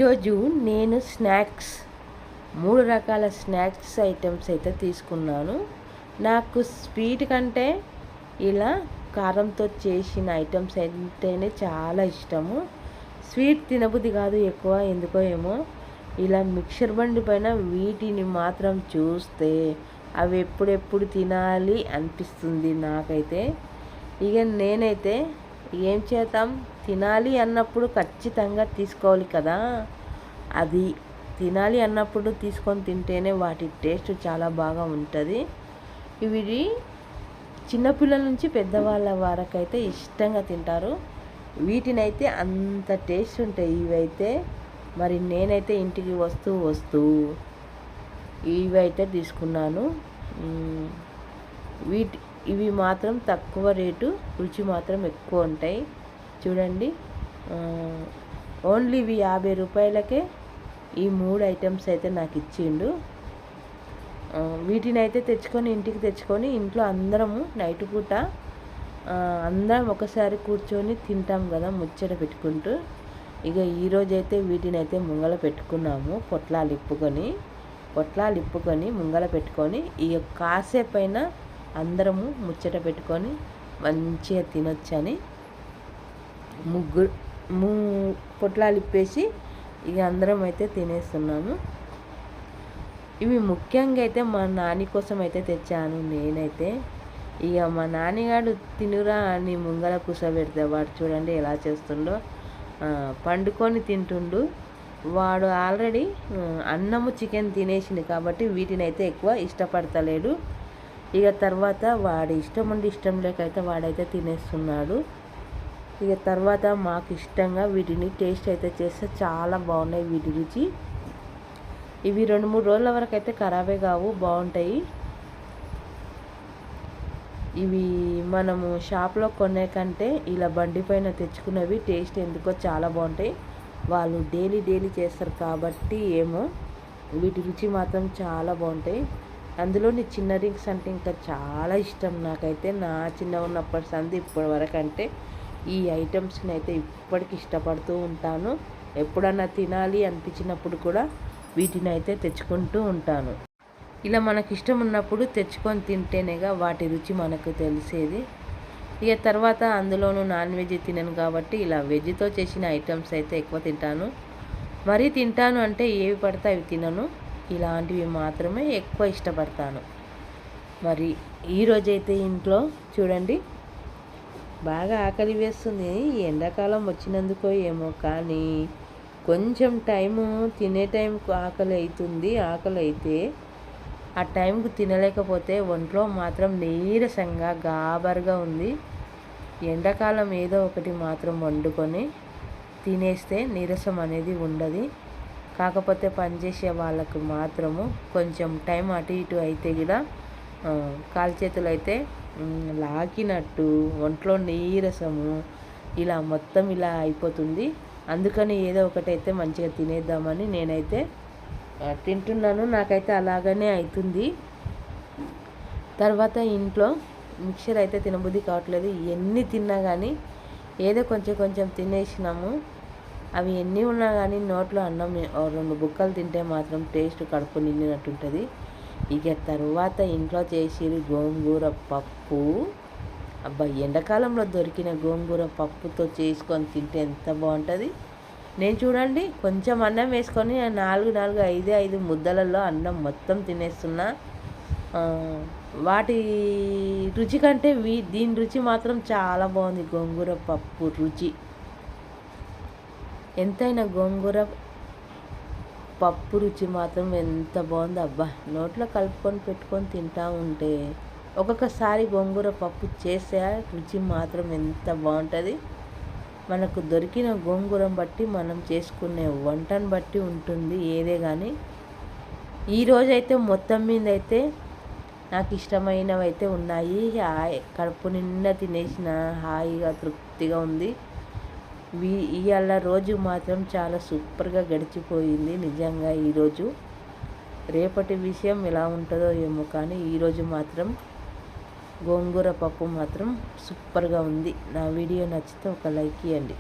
ఈరోజు నేను మూడు రకాల స్నాక్స్ ఐటమ్స్ అయితే తీసుకున్నాను. నాకు స్వీట్ కంటే ఇలా కారంతో చేసిన ఐటమ్స్ అంటేనే చాలా ఇష్టము. స్వీట్ తినబుద్ధి కాదు ఎక్కువ, ఎందుకో ఏమో. ఇలా మిక్సర్ బండి పైన వీటిని మాత్రం చూస్తే అవి ఎప్పుడెప్పుడు తినాలి అనిపిస్తుంది నాకైతే. ఇక నేనైతే ఏం చేద్దాం, తినాలి అన్నప్పుడు ఖచ్చితంగా తీసుకోవాలి కదా. అది తినాలి అన్నప్పుడు తీసుకొని తింటేనే వాటి టేస్ట్ చాలా బాగా ఉంటుంది. ఇవి చిన్నపిల్లల నుంచి పెద్దవాళ్ళ వరకైతే ఇష్టంగా తింటారు. వీటినైతే అంత టేస్ట్ ఉంటాయి ఇవైతే. మరి నేనైతే ఇంటికి వస్తూ ఇవైతే తీసుకున్నాను. ఇవి మాత్రం తక్కువ రేటు, రుచి మాత్రం ఎక్కువ ఉంటాయి. చూడండి, ఓన్లీ ఇవి 50 రూపాయలకే ఈ 3 ఐటమ్స్ అయితే నాకు ఇచ్చిండు. వీటిని అయితే ఇంటికి తెచ్చుకొని ఇంట్లో అందరము నైట్ పూట అందరం ఒకసారి కూర్చొని తింటాం కదా, ముచ్చట పెట్టుకుంటూ. ఇక ఈరోజైతే వీటిని అయితే ముంగల పెట్టుకున్నాము, పొట్లాలు ఇప్పుకొని ముంగల పెట్టుకొని ఇక కాసేపైన అందరము ముచ్చట పెట్టుకొని మంచిగా తినొచ్చని పొట్లాలు ఇప్పేసి ఇక అందరం అయితే తినేస్తున్నాము. ఇవి ముఖ్యంగా అయితే మా నాని కోసం అయితే తెచ్చాను నేనైతే. ఇక మా నాన్నగాడు తినురా అని ముంగల కూర్చోబెడితే వాడు చూడండి ఎలా చేస్తుండో, పండుకొని తింటుండు. వాడు ఆల్రెడీ అన్నము చికెన్ తినేసింది కాబట్టి వీటిని అయితే ఎక్కువ ఇష్టపడతలేడు. ఇక తర్వాత వాడి ఇష్టం లేకైతే వాడైతే తినేస్తున్నాడు. ఇక తర్వాత మాకు ఇష్టంగా వీటిని టేస్ట్ అయితే చేస్తే చాలా బాగున్నాయి వీటి రుచి. ఇవి 2-3 రోజుల వరకు అయితే ఖరాబే కావు, బాగుంటాయి. ఇవి మనము షాప్లో కొనే కంటే ఇలా బండి పైన తెచ్చుకున్నవి టేస్ట్ ఎందుకో చాలా బాగుంటాయి. వాళ్ళు డైలీ చేస్తారు కాబట్టి ఏమో వీటి రుచి మాత్రం చాలా బాగుంటాయి. అందులోని చిన్న రింగ్స్ అంటే ఇంకా చాలా ఇష్టం నాకైతే. నా చిన్న ఉన్నప్పటి సంది ఇప్పటి వరకు అంటే ఈ ఐటమ్స్ని అయితే ఇప్పటికి ఇష్టపడుతూ ఉంటాను. ఎప్పుడన్నా తినాలి అనిపించినప్పుడు కూడా వీటిని అయితే తెచ్చుకుంటూ ఉంటాను. ఇలా మనకి ఇష్టం ఉన్నప్పుడు తెచ్చుకొని తింటేనేగా వాటి రుచి మనకు తెలిసేది. ఇక తర్వాత అందులోనూ నాన్ వెజ్ తినను కాబట్టి ఇలా వెజ్తో చేసిన ఐటమ్స్ అయితే ఎక్కువ తింటాను. మరీ తింటాను అంటే ఏవి పడితే అవి తినను, ఇలాంటివి మాత్రమే ఎక్కువ ఇష్టపడతాను. మరి ఈరోజైతే ఇంట్లో చూడండి బాగా ఆకలి వేస్తుంది. ఎండాకాలం వచ్చినందుకో ఏమో కానీ కొంచెం తినే టైంకు ఆకలి అవుతుంది. ఆకలి అయితే ఆ టైంకు తినలేకపోతే ఒంట్లో మాత్రం నీరసంగా గాబరుగా ఉంది. ఎండాకాలం ఏదో ఒకటి మాత్రం వండుకొని తినేస్తే నీరసం అనేది ఉండదు. కాకపోతే పనిచేసే వాళ్ళకు మాత్రము కొంచెం టైం అటు ఇటు అయితే కూడా కాలు చేతులు అయితే లాగినట్టు, ఒంట్లో నీరసము ఇలా మొత్తం ఇలా అయిపోతుంది. అందుకని ఏదో ఒకటైతే మంచిగా తినేద్దామని నేనైతే తింటున్నాను. నాకైతే అలాగనే అవుతుంది. తర్వాత ఇంట్లో మిక్చర్ అయితే తినబుద్ధి కావట్లేదు. ఎన్ని తిన్నా కానీ ఏదో కొంచెం తినేసినాము. అవి ఎన్ని ఉన్నా కానీ నోట్లో అన్నం 2 బుక్కలు తింటే మాత్రం టేస్ట్ కడుపు నిండినట్టుంటుంది. ఇక తర్వాత ఇంట్లో చేసి గోంగూర పప్పు, అబ్బా ఎండాకాలంలో దొరికిన గోంగూర పప్పుతో చేసుకొని తింటే ఎంత బాగుంటుంది. నేను చూడండి కొంచెం అన్నం వేసుకొని 4-5 ముద్దలలో అన్నం మొత్తం తినేస్తున్నా. వాటి రుచి కంటే దీని రుచి మాత్రం చాలా బాగుంది. గోంగూర పప్పు రుచి ఎంతైనా గోంగూర పప్పు రుచి మాత్రం ఎంత బాగుంది. అబ్బా నోట్లో కలుపుకొని పెట్టుకొని తింటా ఉంటే ఒక్కొక్కసారి గోంగూర పప్పు చేసే రుచి మాత్రం ఎంత బాగుంటుంది. మనకు దొరికిన గోంగూరను బట్టి మనం చేసుకునే వంటను బట్టి ఉంటుంది ఏదే కానీ. ఈరోజైతే మొత్తం మీద అయితే నాకు ఇష్టమైనవి అయితే ఉన్నాయి. కడుపు నిండా తినేసిన హాయిగా తృప్తిగా ఉంది. ఇవాళ రోజు మాత్రం చాలా సూపర్గా గడిచిపోయింది నిజంగా. ఈరోజు రేపటి విషయం ఎలా ఉంటుందో ఏమో కానీ ఈరోజు మాత్రం గోంగూర పప్పు మాత్రం సూపర్గా ఉంది. నా వీడియో నచ్చితే ఒక లైక్ ఇవ్వండి.